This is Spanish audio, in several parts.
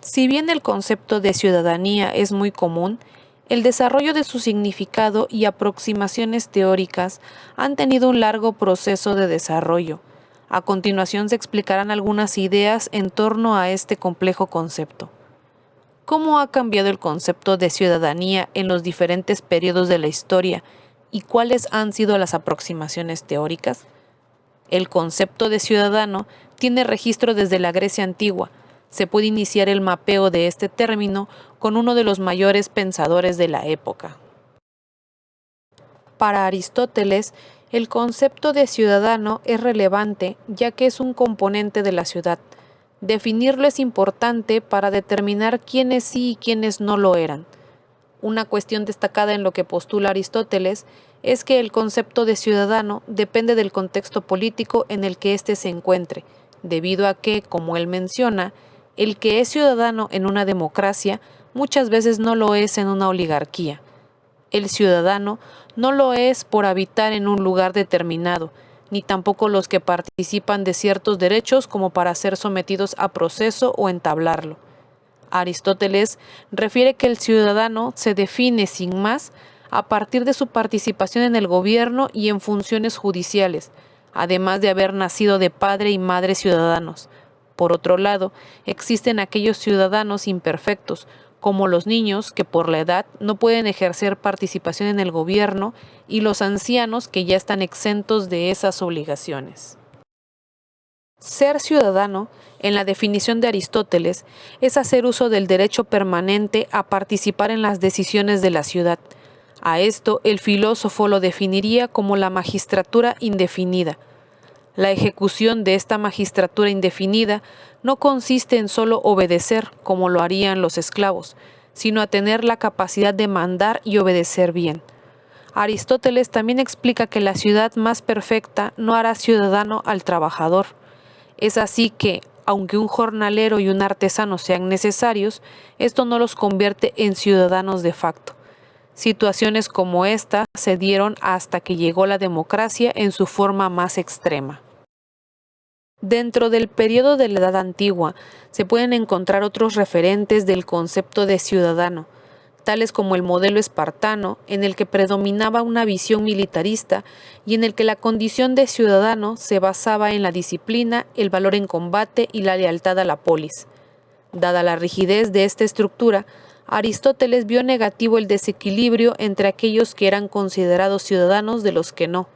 Si bien el concepto de ciudadanía es muy común, el desarrollo de su significado y aproximaciones teóricas han tenido un largo proceso de desarrollo. A continuación se explicarán algunas ideas en torno a este complejo concepto. ¿Cómo ha cambiado el concepto de ciudadanía en los diferentes periodos de la historia y cuáles han sido las aproximaciones teóricas? El concepto de ciudadano tiene registro desde la Grecia antigua. Se puede iniciar el mapeo de este término con uno de los mayores pensadores de la época. Para Aristóteles, el concepto de ciudadano es relevante ya que es un componente de la ciudad. Definirlo es importante para determinar quiénes sí y quiénes no lo eran. Una cuestión destacada en lo que postula Aristóteles es que el concepto de ciudadano depende del contexto político en el que éste se encuentre, debido a que, como él menciona, el que es ciudadano en una democracia muchas veces no lo es en una oligarquía. El ciudadano no lo es por habitar en un lugar determinado, ni tampoco los que participan de ciertos derechos como para ser sometidos a proceso o entablarlo. Aristóteles refiere que el ciudadano se define sin más a partir de su participación en el gobierno y en funciones judiciales, además de haber nacido de padre y madre ciudadanos. Por otro lado, existen aquellos ciudadanos imperfectos, como los niños que por la edad no pueden ejercer participación en el gobierno y los ancianos que ya están exentos de esas obligaciones. Ser ciudadano, en la definición de Aristóteles, es hacer uso del derecho permanente a participar en las decisiones de la ciudad. A esto el filósofo lo definiría como la magistratura indefinida. La ejecución de esta magistratura indefinida no consiste en solo obedecer, como lo harían los esclavos, sino a tener la capacidad de mandar y obedecer bien. Aristóteles también explica que la ciudad más perfecta no hará ciudadano al trabajador. Es así que, aunque un jornalero y un artesano sean necesarios, esto no los convierte en ciudadanos de facto. Situaciones como esta se dieron hasta que llegó la democracia en su forma más extrema. Dentro del periodo de la Edad Antigua se pueden encontrar otros referentes del concepto de ciudadano, tales como el modelo espartano, en el que predominaba una visión militarista y en el que la condición de ciudadano se basaba en la disciplina, el valor en combate y la lealtad a la polis. Dada la rigidez de esta estructura, Aristóteles vio negativo el desequilibrio entre aquellos que eran considerados ciudadanos de los que no,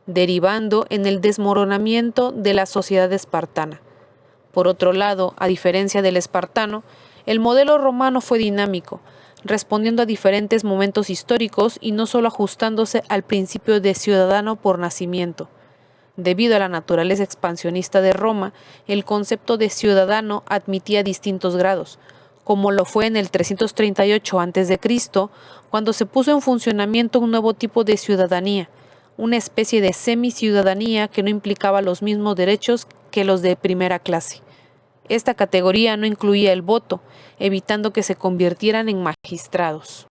derivando en el desmoronamiento de la sociedad espartana. Por otro lado, a diferencia del espartano, el modelo romano fue dinámico, respondiendo a diferentes momentos históricos y no solo ajustándose al principio de ciudadano por nacimiento. Debido a la naturaleza expansionista de Roma, el concepto de ciudadano admitía distintos grados, como lo fue en el 338 a.C., cuando se puso en funcionamiento un nuevo tipo de ciudadanía, una especie de semiciudadanía que no implicaba los mismos derechos que los de primera clase. Esta categoría no incluía el voto, evitando que se convirtieran en magistrados.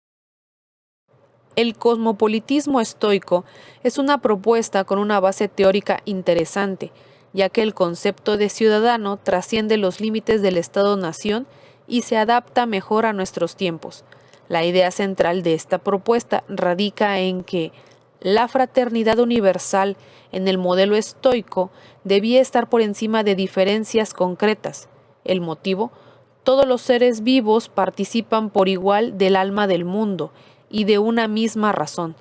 El cosmopolitismo estoico es una propuesta con una base teórica interesante, ya que el concepto de ciudadano trasciende los límites del Estado-nación y se adapta mejor a nuestros tiempos. La idea central de esta propuesta radica en que la fraternidad universal en el modelo estoico debía estar por encima de diferencias concretas. El motivo: todos los seres vivos participan por igual del alma del mundo y de una misma razón.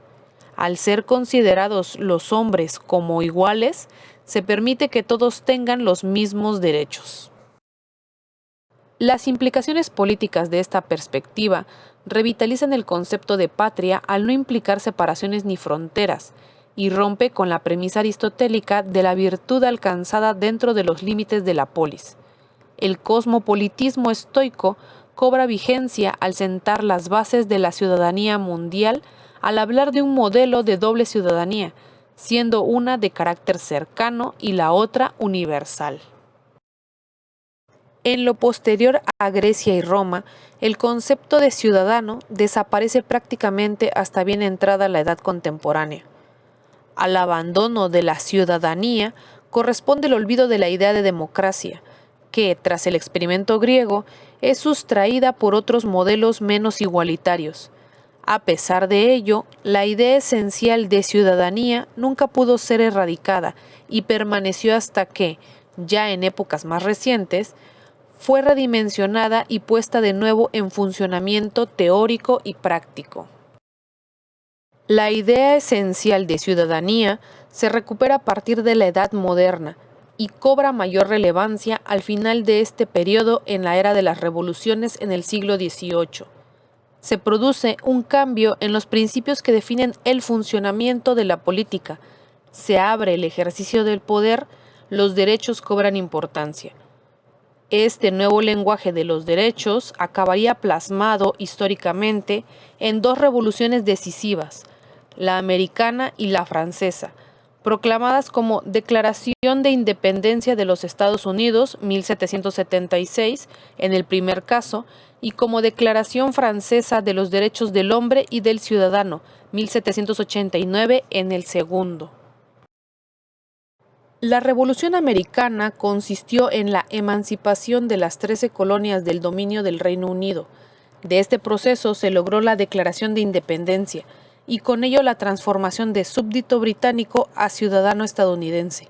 Al ser considerados los hombres como iguales, se permite que todos tengan los mismos derechos. Las implicaciones políticas de esta perspectiva revitalizan el concepto de patria al no implicar separaciones ni fronteras, y rompe con la premisa aristotélica de la virtud alcanzada dentro de los límites de la polis. El cosmopolitismo estoico cobra vigencia al sentar las bases de la ciudadanía mundial al hablar de un modelo de doble ciudadanía, siendo una de carácter cercano y la otra universal. En lo posterior a Grecia y Roma, el concepto de ciudadano desaparece prácticamente hasta bien entrada la edad contemporánea. Al abandono de la ciudadanía corresponde el olvido de la idea de democracia, que, tras el experimento griego, es sustraída por otros modelos menos igualitarios. A pesar de ello, la idea esencial de ciudadanía nunca pudo ser erradicada y permaneció hasta que, ya en épocas más recientes, fue redimensionada y puesta de nuevo en funcionamiento teórico y práctico. La idea esencial de ciudadanía se recupera a partir de la Edad Moderna y cobra mayor relevancia al final de este periodo en la era de las revoluciones en el siglo XVIII. Se produce un cambio en los principios que definen el funcionamiento de la política. Se abre el ejercicio del poder, los derechos cobran importancia. Este nuevo lenguaje de los derechos acabaría plasmado históricamente en dos revoluciones decisivas, la americana y la francesa, proclamadas como Declaración de Independencia de los Estados Unidos, 1776, en el primer caso, y como Declaración Francesa de los Derechos del Hombre y del Ciudadano, 1789, en el segundo. La Revolución Americana consistió en la emancipación de las 13 colonias del dominio del Reino Unido. De este proceso se logró la Declaración de Independencia, y con ello la transformación de súbdito británico a ciudadano estadounidense.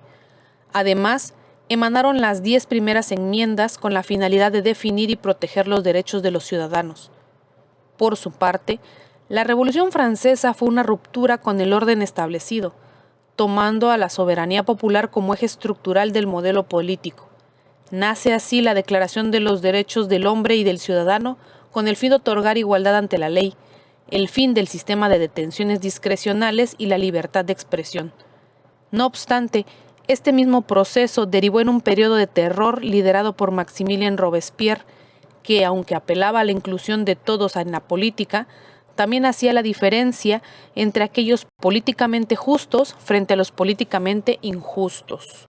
Además, emanaron las 10 primeras enmiendas con la finalidad de definir y proteger los derechos de los ciudadanos. Por su parte, la Revolución Francesa fue una ruptura con el orden establecido, tomando a la soberanía popular como eje estructural del modelo político. Nace así la Declaración de los Derechos del Hombre y del Ciudadano con el fin de otorgar igualdad ante la ley, el fin del sistema de detenciones discrecionales y la libertad de expresión. No obstante, este mismo proceso derivó en un periodo de terror liderado por Maximilien Robespierre, que, aunque apelaba a la inclusión de todos en la política, también hacía la diferencia entre aquellos políticamente justos frente a los políticamente injustos.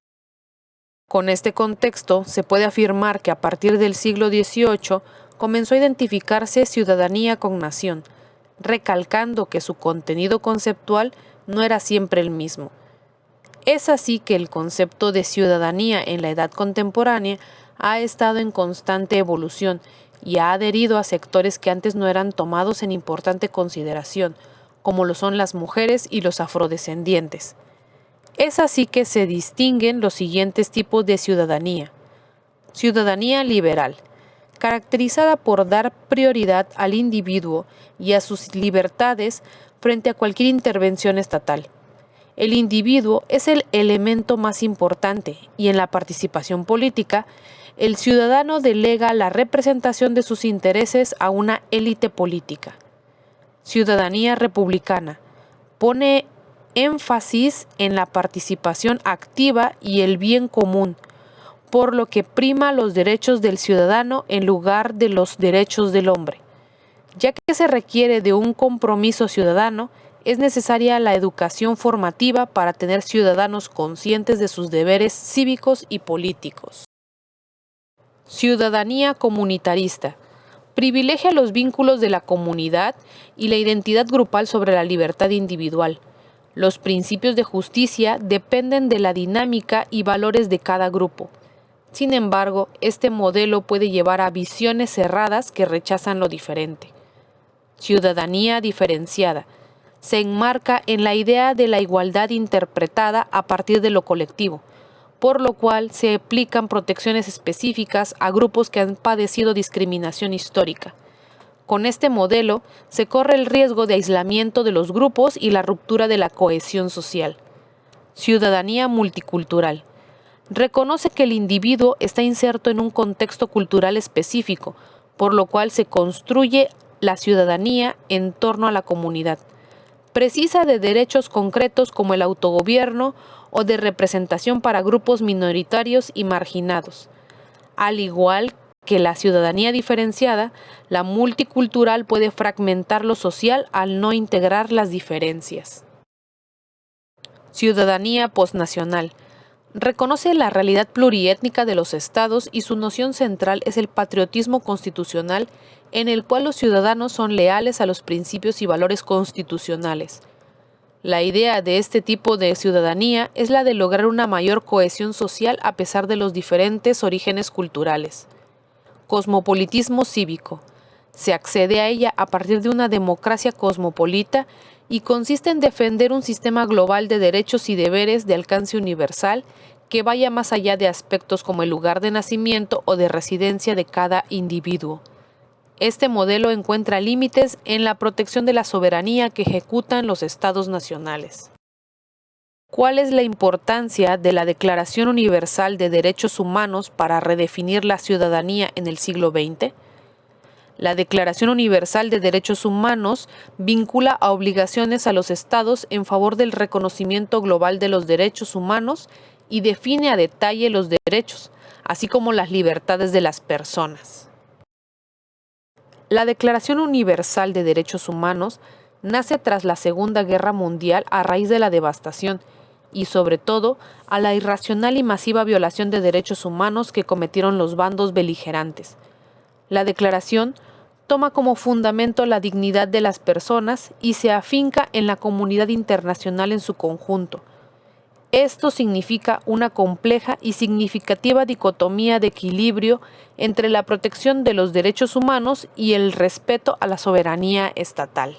Con este contexto, se puede afirmar que a partir del siglo XVIII comenzó a identificarse ciudadanía con nación, recalcando que su contenido conceptual no era siempre el mismo. Es así que el concepto de ciudadanía en la edad contemporánea ha estado en constante evolución y ha adherido a sectores que antes no eran tomados en importante consideración, como lo son las mujeres y los afrodescendientes. Es así que se distinguen los siguientes tipos de ciudadanía. Ciudadanía liberal, caracterizada por dar prioridad al individuo y a sus libertades frente a cualquier intervención estatal. El individuo es el elemento más importante y en la participación política, el ciudadano delega la representación de sus intereses a una élite política. Ciudadanía republicana pone énfasis en la participación activa y el bien común, por lo que prima los derechos del ciudadano en lugar de los derechos del hombre. Ya que se requiere de un compromiso ciudadano, es necesaria la educación formativa para tener ciudadanos conscientes de sus deberes cívicos y políticos. Ciudadanía comunitarista. Privilegia los vínculos de la comunidad y la identidad grupal sobre la libertad individual. Los principios de justicia dependen de la dinámica y valores de cada grupo. Sin embargo, este modelo puede llevar a visiones cerradas que rechazan lo diferente. Ciudadanía diferenciada. Se enmarca en la idea de la igualdad interpretada a partir de lo colectivo, por lo cual se aplican protecciones específicas a grupos que han padecido discriminación histórica. Con este modelo, se corre el riesgo de aislamiento de los grupos y la ruptura de la cohesión social. Ciudadanía multicultural. Reconoce que el individuo está inserto en un contexto cultural específico, por lo cual se construye la ciudadanía en torno a la comunidad. Precisa de derechos concretos como el autogobierno o de representación para grupos minoritarios y marginados. Al igual que la ciudadanía diferenciada, la multicultural puede fragmentar lo social al no integrar las diferencias. Ciudadanía posnacional. Reconoce la realidad pluriétnica de los estados y su noción central es el patriotismo constitucional, en el cual los ciudadanos son leales a los principios y valores constitucionales. La idea de este tipo de ciudadanía es la de lograr una mayor cohesión social a pesar de los diferentes orígenes culturales. Cosmopolitismo cívico. Se accede a ella a partir de una democracia cosmopolita y consiste en defender un sistema global de derechos y deberes de alcance universal que vaya más allá de aspectos como el lugar de nacimiento o de residencia de cada individuo. Este modelo encuentra límites en la protección de la soberanía que ejecutan los estados nacionales. ¿Cuál es la importancia de la Declaración Universal de Derechos Humanos para redefinir la ciudadanía en el siglo XX? La Declaración Universal de Derechos Humanos vincula a obligaciones a los estados en favor del reconocimiento global de los derechos humanos y define a detalle los derechos, así como las libertades de las personas. La Declaración Universal de Derechos Humanos nace tras la Segunda Guerra Mundial a raíz de la devastación y, sobre todo, a la irracional y masiva violación de derechos humanos que cometieron los bandos beligerantes. La Declaración toma como fundamento la dignidad de las personas y se afinca en la comunidad internacional en su conjunto. Esto significa una compleja y significativa dicotomía de equilibrio entre la protección de los derechos humanos y el respeto a la soberanía estatal.